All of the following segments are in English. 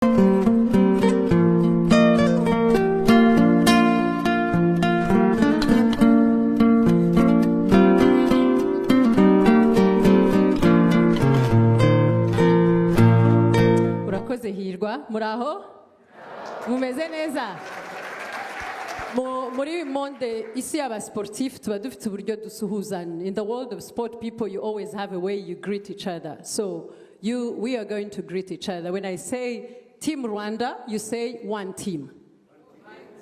Urakoze hirwa, muraho? Mumeze neza? Muri monde isi y'aba sportif tuba dufite uburyo dusuhuzanya. In the world of sport people, you always have a way you greet each other. So we are going to greet each other. When I say Team Rwanda, you say one team.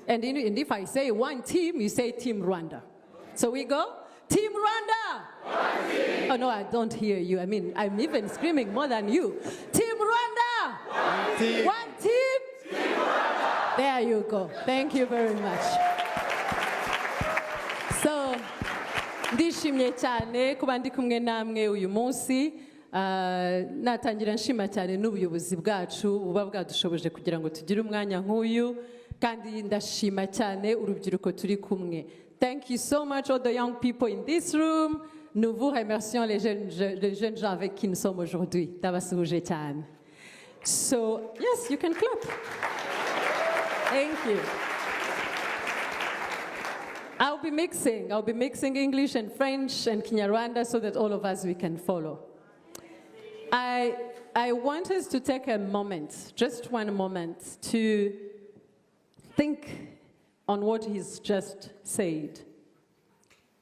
And if I say one team, you say Team Rwanda. So we go, Team Rwanda! One team. Oh no, I don't hear you. I mean, I'm even screaming more than you. Team Rwanda! One team. One team? Team Rwanda! There you go. Thank you very much. So, ndishimye cyane kuba ndi kumwe namwe uyu munsi. Natangira nshima cyane n'ubuyobozi bwacu buba bwadushoboje kugira ngo tugire umwanya nk'uyu, kandi ndashima cyane urubyiruko turi kumwe. Thank you so much all the young people in this room. Nous vous remercions les jeunes gens avec qui nous sommes aujourd'hui. Ndabasuhuje cyane. So, yes, you can clap. Thank you. I'll be mixing English and French and Kinyarwanda so that all of us, we can follow. I want us to take a moment, just one moment, to think on what he's just said.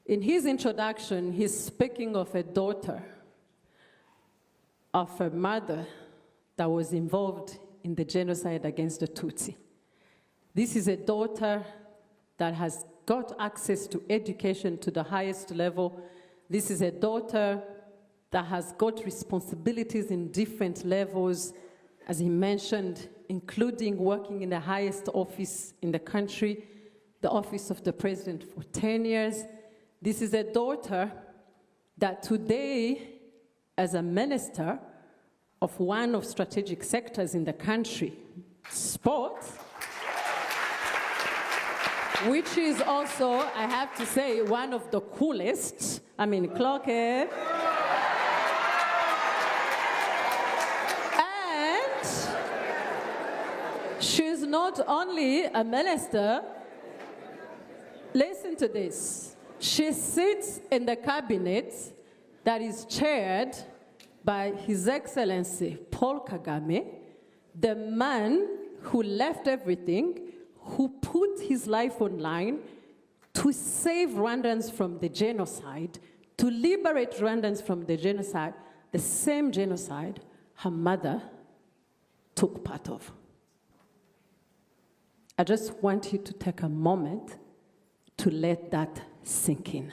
In his introduction, he's speaking of a daughter of a mother that was involved in the genocide against the Tutsi. This is a daughter that has got access to education to the highest level. This is a daughter that has got responsibilities in different levels, as he mentioned, including working in the highest office in the country, the office of the president for 10 years. This is a daughter that today, as a minister of one of strategic sectors in the country, sports, which is also, I have to say, one of the coolest. I mean, clock it. And she's not only a minister, listen to this. She sits in the cabinet that is chaired by His Excellency Paul Kagame, the man who left everything, who put his life on line to save Rwandans from the genocide, to liberate Rwandans from the genocide, the same genocide her mother took part of. I just want you to take a moment to let that sink in.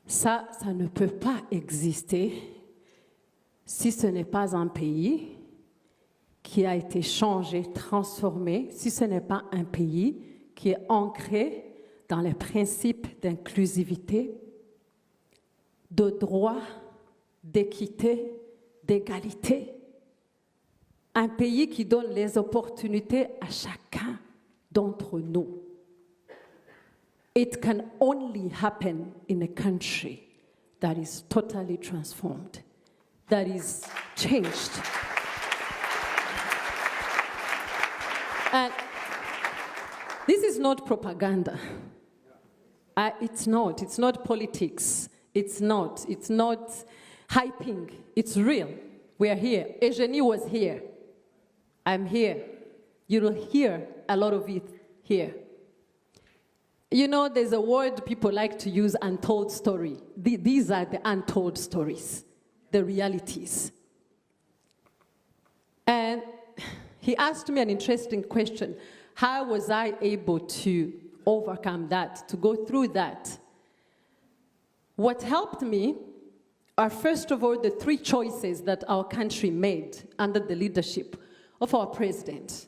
Ça ne peut pas exister si ce n'est pas un pays qui a été changé, transformé, si ce n'est pas un pays qui est ancré dans les principes d'inclusivité, de droit, d'équité, d'égalité. Un pays qui donne les opportunités à chacun d'entre nous. It can only happen in a country that is totally transformed, that is changed. And this is not propaganda. It's not politics. It's not hyping. It's real. We are here. Eugenie was here. I'm here. You will hear a lot of it here. You know, there's a word people like to use, untold story. These are the untold stories, the realities. And he asked me an interesting question. How was I able to overcome that, to go through that? What helped me are, first of all, the three choices that our country made under the leadership of our president.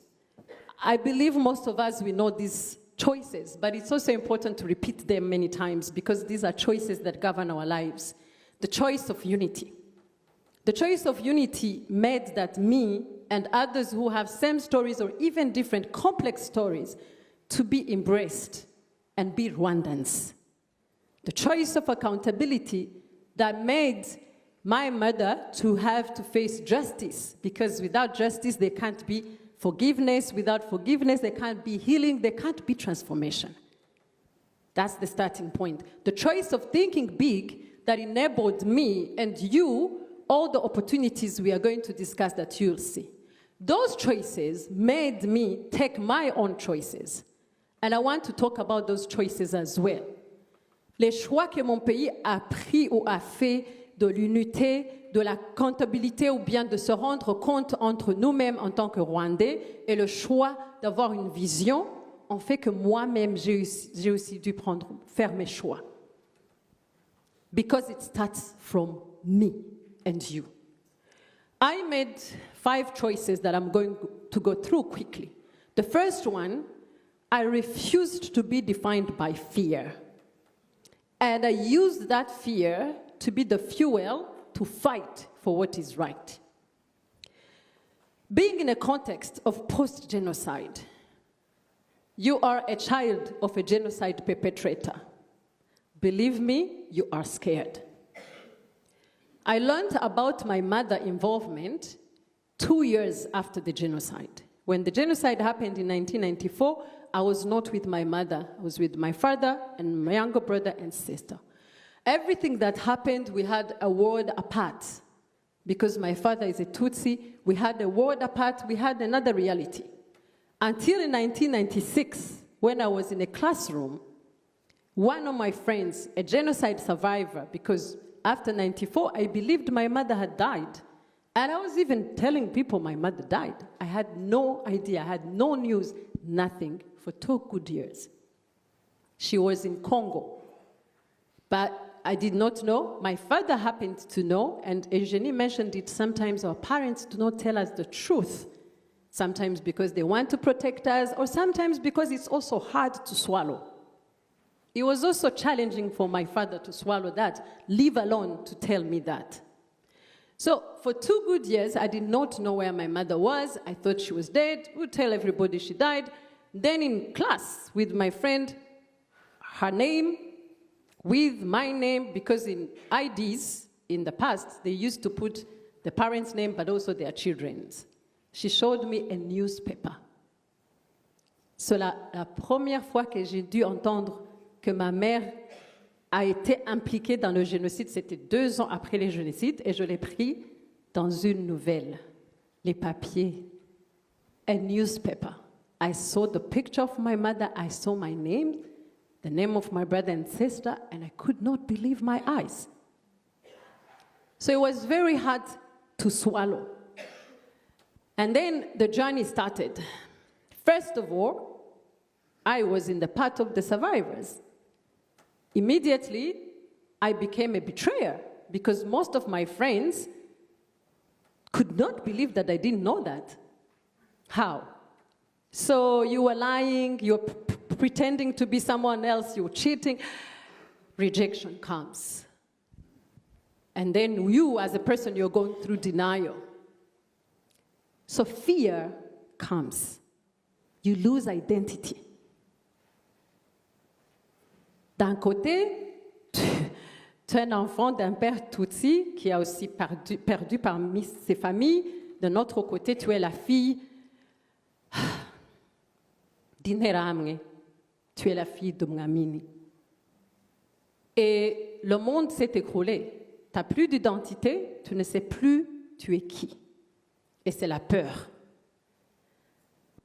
I believe most of us, we know these choices, but it's also important to repeat them many times because these are choices that govern our lives. The choice of unity. The choice of unity made that me and others who have same stories or even different complex stories to be embraced and be Rwandans. The choice of accountability that made my mother to have to face justice, because without justice, there can't be forgiveness. Without forgiveness, there can't be healing, there can't be transformation. That's the starting point. The choice of thinking big that enabled me and you all the opportunities we are going to discuss that you'll see. Those choices made me take my own choices. And I want to talk about those choices as well. Les choix que mon pays a pris ou a fait de l'unité, de la comptabilité ou bien de se rendre compte entre nous-mêmes en tant que Rwandais et le choix d'avoir une vision ont fait que moi-même j'ai aussi dû faire mes choix. Because it starts from me and you. I made 5 choices that I'm going to go through quickly. The first one, I refused to be defined by fear. And I used that fear to be the fuel to fight for what is right. Being in a context of post-genocide, you are a child of a genocide perpetrator. Believe me, you are scared. I learned about my mother's involvement 2 years after the genocide. When the genocide happened in 1994, I was not with my mother. I was with my father and my younger brother and sister. Everything that happened, we had a world apart. Because my father is a Tutsi, we had a world apart, we had another reality. Until in 1996, when I was in a classroom, one of my friends, a genocide survivor, because after 94, I believed my mother had died. And I was even telling people my mother died. I had no idea, I had no news, nothing, for 2 good years. She was in Congo. But I did not know. My father happened to know, and Eugenie mentioned it, sometimes our parents do not tell us the truth. Sometimes because they want to protect us, or sometimes because it's also hard to swallow. It was also challenging for my father to swallow that, leave alone to tell me that. So for 2 good years, I did not know where my mother was. I thought she was dead. We would tell everybody she died. Then in class with my friend, her name with my name, because in IDs in the past, they used to put the parents' name, but also their children's. She showed me a newspaper. C'est la première fois que j'ai dû entendre que ma mère a été impliquée dans le génocide. C'était 2 ans après le génocide, et je l'ai pris dans une nouvelle, les papiers, a newspaper. I saw the picture of my mother, I saw my name, the name of my brother and sister, and I could not believe my eyes. So it was very hard to swallow. And then the journey started. First of all, I was in the part of the survivors. Immediately, I became a betrayer because most of my friends could not believe that I didn't know that. How? So you were lying, you're pretending to be someone else, you're cheating. Rejection comes. And then you, as a person, you're going through denial. So fear comes. You lose identity. D'un côté, tu es un enfant d'un père Tutsi qui a aussi perdu parmi ses familles. D'un autre côté, tu es la fille d'Interahamwe. Tu es la fille de Mngamini. Et le monde s'est écroulé. Tu n'as plus d'identité, tu ne sais plus tu es qui. Et c'est la peur.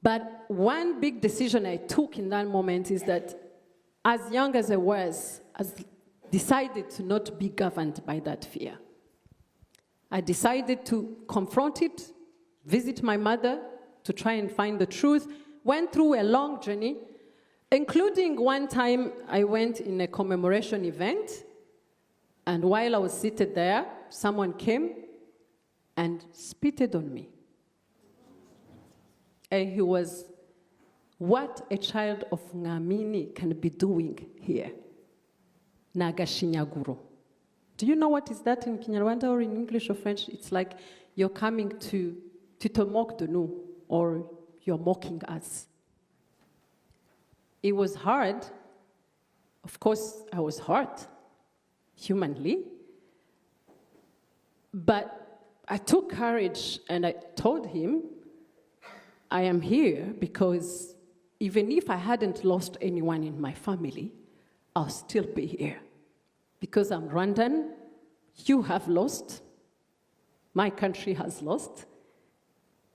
But one big decision I took in that moment is that as young as I was, I decided to not be governed by that fear. I decided to confront it, visit my mother, to try and find the truth, went through a long journey, including one time I went in a commemoration event, and while I was seated there, someone came and spitted on me. And he was, what a child of Ngamini can be doing here. Nagashinyaguro. Do you know what is that in Kinyarwanda or in English or French? It's like you're coming to te moque de nous, or you're mocking us. It was hard. Of course, I was hurt, humanly. But I took courage and I told him, I am here because even if I hadn't lost anyone in my family, I'll still be here. Because I'm Rwandan, you have lost, my country has lost,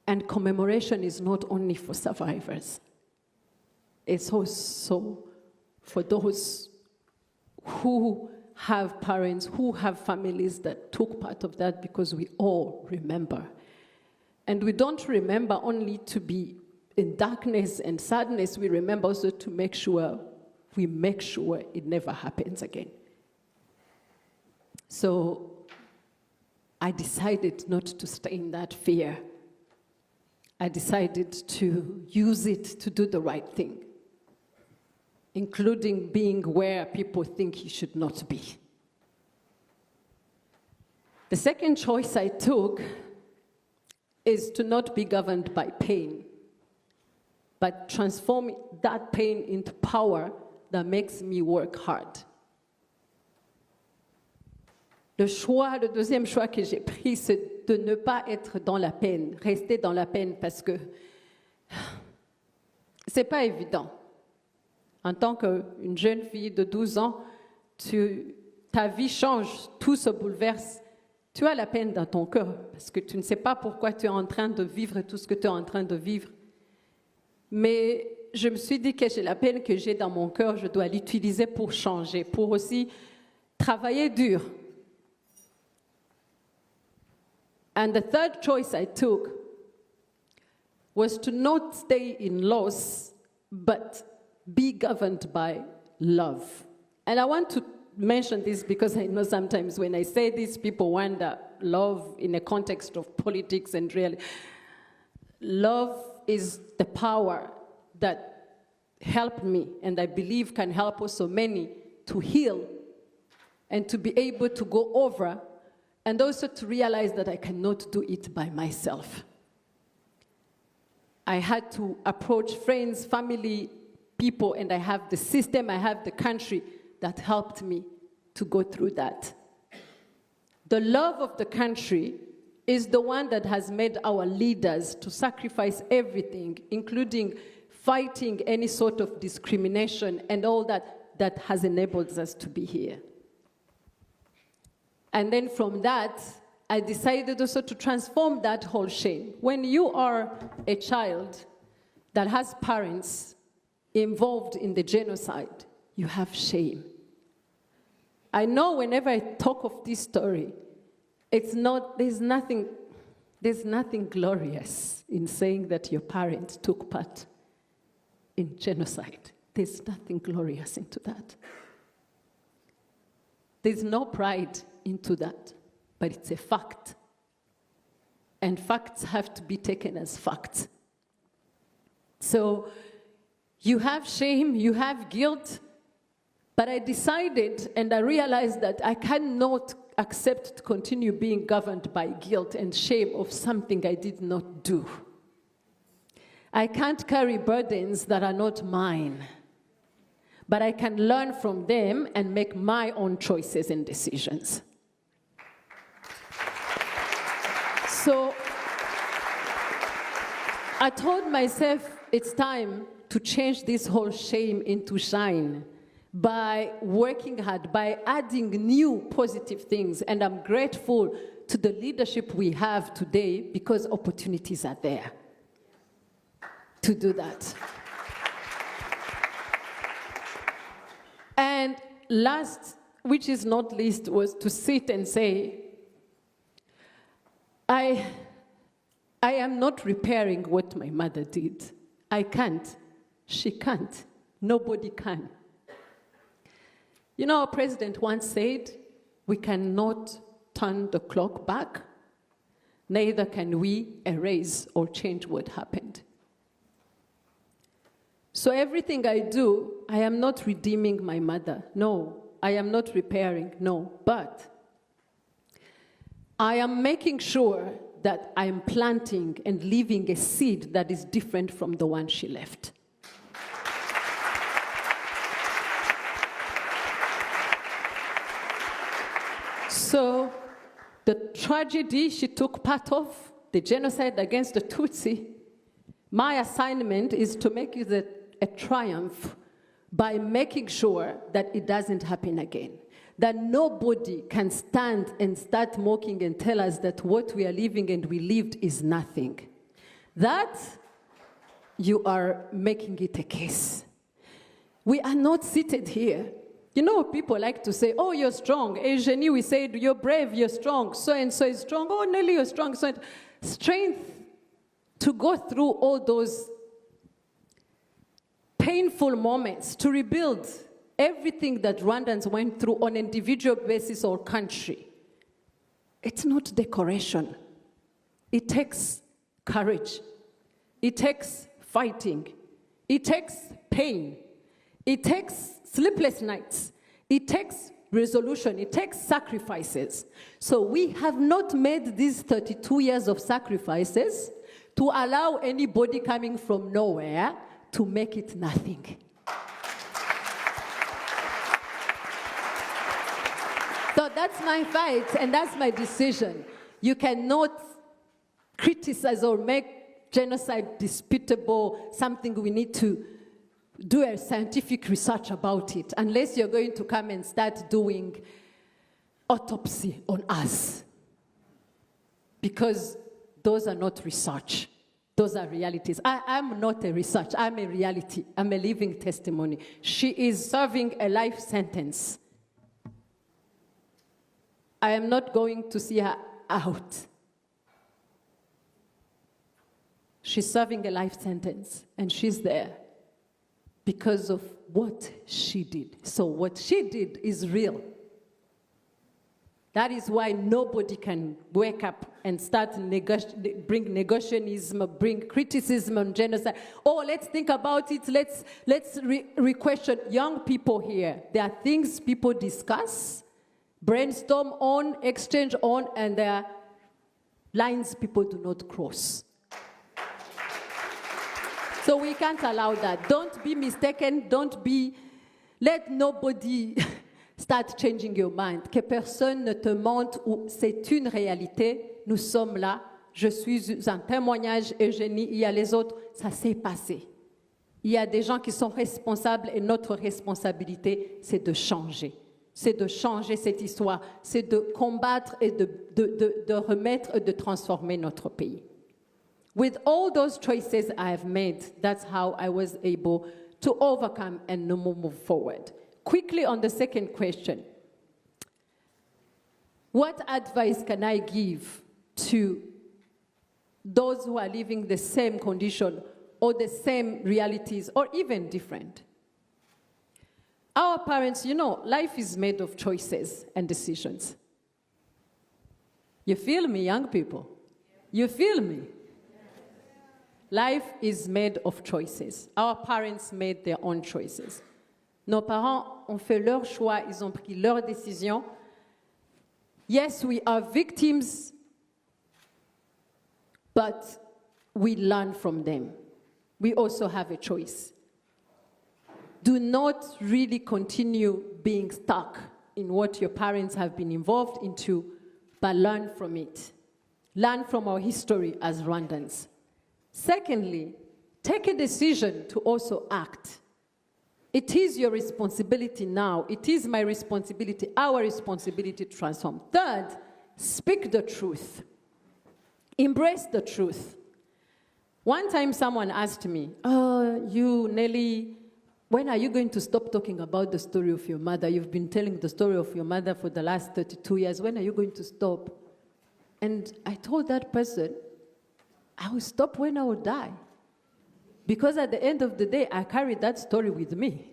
and commemoration is not only for survivors. It's also for those who have parents, who have families that took part of that, because we all remember. And we don't remember only to be in darkness and sadness, we remember also to make sure it never happens again. So I decided not to stay in that fear. I decided to use it to do the right thing, including being where people think you should not be. The second choice I took is to not be governed by pain, but transform that pain into power that makes me work hard. Le deuxième choix que j'ai pris, c'est de ne pas être dans la peine, rester dans la peine, parce que c'est pas évident. En tant qu'une jeune fille de 12 ans, ta vie change, tout se bouleverse. Tu as la peine dans ton cœur, parce que tu ne sais pas pourquoi tu es en train de vivre tout ce que tu es en train de vivre. Mais je me suis dit que j'ai la peine que j'ai dans mon cœur, je dois l'utiliser pour changer, pour aussi travailler dur. And the third choice I took was to not stay in loss, but be governed by love. And I want to mention this because I know sometimes when I say this, people wonder, love in a context of politics and really. Love is the power that helped me, and I believe can help also many to heal and to be able to go over, and also to realize that I cannot do it by myself. I had to approach friends, family, people, and I have the system, I have the country that helped me to go through that. The love of the country is the one that has made our leaders to sacrifice everything, including fighting any sort of discrimination and all that has enabled us to be here. And then from that, I decided also to transform that whole shame. When you are a child that has parents involved in the genocide, you have shame. I know whenever I talk of this story, there's nothing glorious in saying that your parents took part in genocide. There's nothing glorious into that. There's no pride into that, but it's a fact. And facts have to be taken as facts. So you have shame, you have guilt, but I decided and I realized that I cannot accept to continue being governed by guilt and shame of something I did not do. I can't carry burdens that are not mine, but I can learn from them and make my own choices and decisions. So I told myself it's time to change this whole shame into shine by working hard, by adding new positive things. And I'm grateful to the leadership we have today because opportunities are there to do that. And last, which is not least, was to sit and say, I am not repairing what my mother did. I can't. She can't. Nobody can. You know, our president once said, we cannot turn the clock back, neither can we erase or change what happened. So everything I do, I am not redeeming my mother. No, I am not repairing. No, but I am making sure that I am planting and leaving a seed that is different from the one she left. So the tragedy she took part of, the genocide against the Tutsi, my assignment is to make it a triumph by making sure that it doesn't happen again. That nobody can stand and start mocking and tell us that what we are living and we lived is nothing. That you are making it a case. We are not seated here. You know, people like to say, oh, you're strong. Eugenie, we said, you're brave, you're strong. So-and-so is strong. Oh, Nelly, you're strong. So strength to go through all those painful moments, to rebuild everything that Rwandans went through on an individual basis or country. It's not decoration. It takes courage. It takes fighting. It takes pain. It takes sleepless nights. It takes resolution. It takes sacrifices. So we have not made these 32 years of sacrifices to allow anybody coming from nowhere to make it nothing. So that's my fight, and that's my decision. You cannot criticize or make genocide disputable, something we need to do a scientific research about it, unless you're going to come and start doing autopsy on us. Because those are not research. Those are realities. I'm not a research. I'm a reality. I'm a living testimony. She is serving a life sentence. I am not going to see her out. She's serving a life sentence, and she's there because of what she did. So what she did is real. That is why nobody can wake up and start bring negotiationism, bring criticism on genocide. Oh, let's think about it. Let's re-question. Young people here, there are things people discuss, brainstorm on, exchange on, and there are lines people do not cross. So we can't allow that. Don't be mistaken. Let nobody start changing your mind. Que personne ne te mente ou c'est une réalité. Nous sommes là. Je suis un témoignage. Eugénie, il y a les autres. Ça s'est passé. Il y a des gens qui sont responsables et notre responsabilité, c'est de changer. C'est de changer cette histoire. C'est de combattre et de remettre et de transformer notre pays. With all those choices I have made, that's how I was able to overcome and move forward. Quickly on the second question. What advice can I give to those who are living the same condition or the same realities or even different? Our parents, you know, life is made of choices and decisions. You feel me, young people? You feel me? Life is made of choices. Our parents made their own choices. Nos parents ont fait leurs choix, ils ont pris leurs décisions. Yes, we are victims, but we learn from them. We also have a choice. Do not really continue being stuck in what your parents have been involved into, but learn from it. Learn from our history as Rwandans. Secondly, take a decision to also act. It is your responsibility now. It is my responsibility, our responsibility to transform. Third, speak the truth. Embrace the truth. One time someone asked me, oh, you, Nelly, when are you going to stop talking about the story of your mother? You've been telling the story of your mother for the last 32 years. When are you going to stop? And I told that person, I will stop when I will die. Because at the end of the day, I carry that story with me.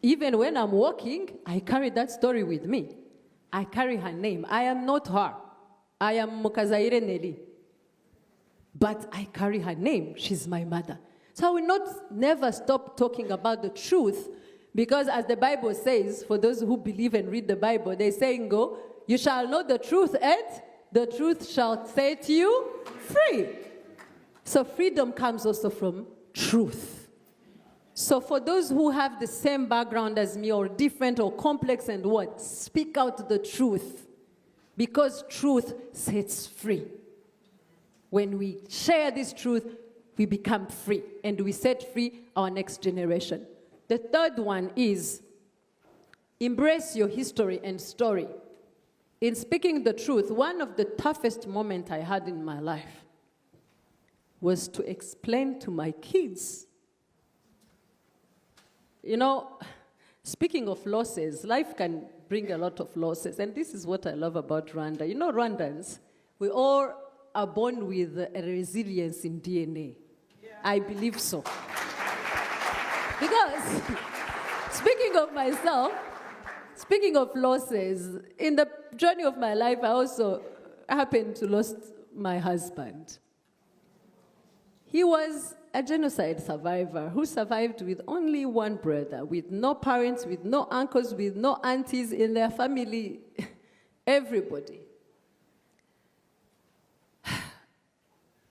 Even when I'm walking, I carry that story with me. I carry her name. I am not her. I am Mukazayire Nelly. But I carry her name. She's my mother. So I will never stop talking about the truth, because as the Bible says, for those who believe and read the Bible, they say, go, you shall know the truth, and the truth shall set you free. So freedom comes also from truth. So for those who have the same background as me, or different or complex and what, speak out the truth. Because truth sets free. When we share this truth, we become free, and we set free our next generation. The third one is embrace your history and story. In speaking the truth, one of the toughest moments I had in my life was to explain to my kids. You know, speaking of losses, life can bring a lot of losses, and this is what I love about Rwanda. You know, Rwandans, we all are born with a resilience in DNA. Yeah. I believe so. Because, speaking of myself, speaking of losses, in the journey of my life, I also happened to lose my husband. He was a genocide survivor who survived with only one brother, with no parents, with no uncles, with no aunties in their family, everybody.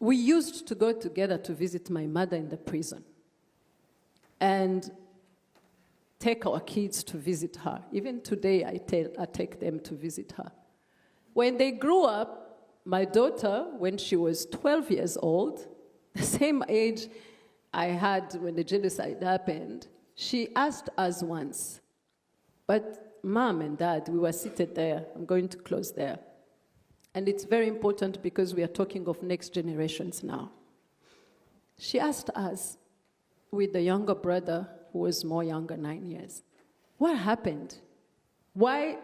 We used to go together to visit my mother in the prison and take our kids to visit her. Even today, I take them to visit her. When they grew up, my daughter, when she was 12 years old, the same age I had when the genocide happened, she asked us once, but Mom and Dad, we were seated there, I'm going to close there. And it's very important because we are talking of next generations now. She asked us, with the younger brother, who was more younger, 9 years, what happened? Why,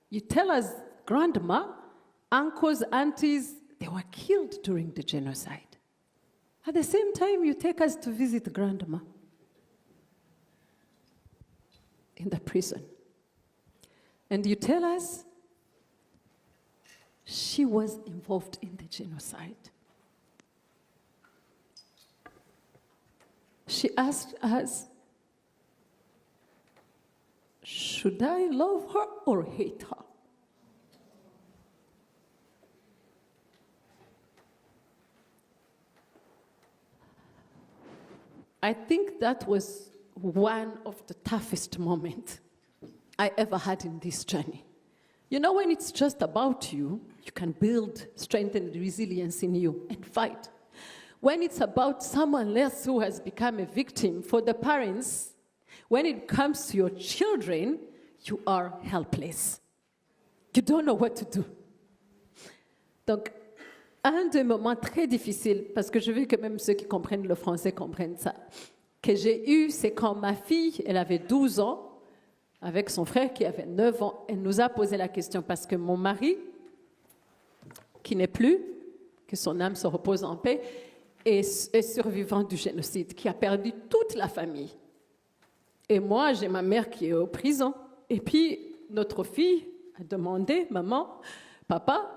you tell us, grandma, uncles, aunties, they were killed during the genocide. At the same time, you take us to visit grandma in the prison. And you tell us she was involved in the genocide. She asked us, should I love her or hate her? I think that was one of the toughest moments I ever had in this journey. You know, when it's just about you, you can build strength and resilience in you and fight. When it's about someone else who has become a victim, for the parents, when it comes to your children, you are helpless. You don't know what to do. Donc, un des moments très difficiles, parce que je veux que même ceux qui comprennent le français comprennent ça, que j'ai eu, c'est quand ma fille, elle avait 12 ans, avec son frère qui avait 9 ans, elle nous a posé la question parce que mon mari, qui n'est plus, que son âme se repose en paix, est survivant du génocide, qui a perdu toute la famille. Et moi, j'ai ma mère qui est en prison. Et puis, notre fille a demandé, maman, papa,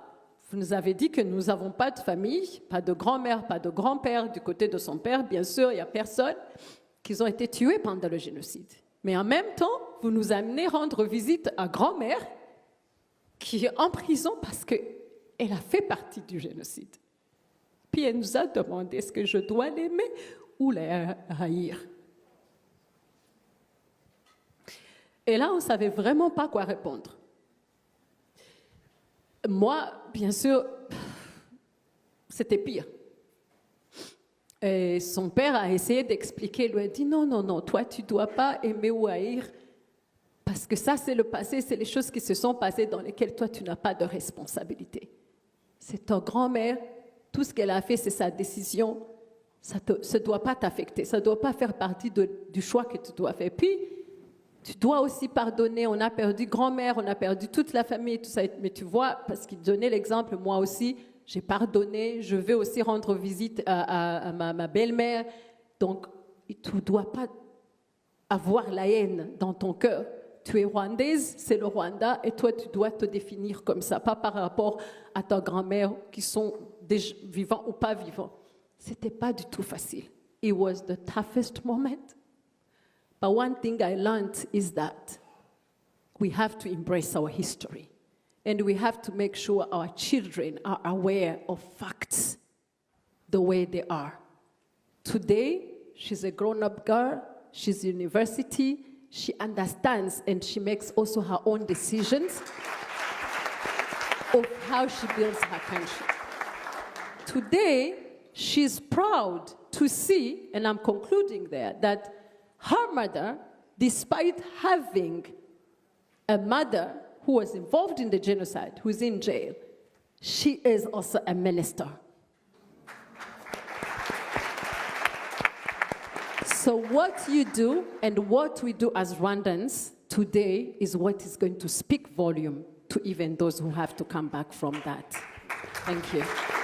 vous nous avez dit que nous n'avons pas de famille, pas de grand-mère, pas de grand-père, du côté de son père, bien sûr, il n'y a personne, qu'ils ont été tués pendant le génocide. Mais en même temps, vous nous amenez rendre visite à grand-mère qui est en prison parce qu'elle a fait partie du génocide. Puis elle nous a demandé, est-ce que je dois l'aimer ou la haïr? Et là, on ne savait vraiment pas quoi répondre. Moi, bien sûr, c'était pire. Et son père a essayé d'expliquer, lui a dit non, non, non, toi tu ne dois pas aimer ou haïr, parce que ça c'est le passé, c'est les choses qui se sont passées dans lesquelles toi tu n'as pas de responsabilité. C'est ta grand-mère, tout ce qu'elle a fait c'est sa décision, ça ne doit pas t'affecter, ça ne doit pas faire partie du choix que tu dois faire. Puis, tu dois aussi pardonner, on a perdu grand-mère, on a perdu toute la famille, tout ça, mais tu vois, parce qu'il donnait l'exemple, moi aussi, j'ai pardonné, je vais aussi rendre visite à ma belle-mère. Donc, tu ne dois pas avoir la haine dans ton cœur. Tu es rwandaise, c'est le Rwanda, et toi, tu dois te définir comme ça, pas par rapport à ta grand-mère qui sont déjà vivants ou pas vivants. Ce n'était pas du tout facile. It was the toughest moment. But one thing I learned is that we have to embrace our history. And we have to make sure our children are aware of facts the way they are. Today, she's a grown-up girl, she's in university, she understands and she makes also her own decisions. of how she builds her country. Today, she's proud to see, and I'm concluding there, that her mother, despite having a mother who was involved in the genocide, who's in jail, she is also a minister. So what you do and what we do as Rwandans today is what is going to speak volume to even those who have to come back from that. Thank you.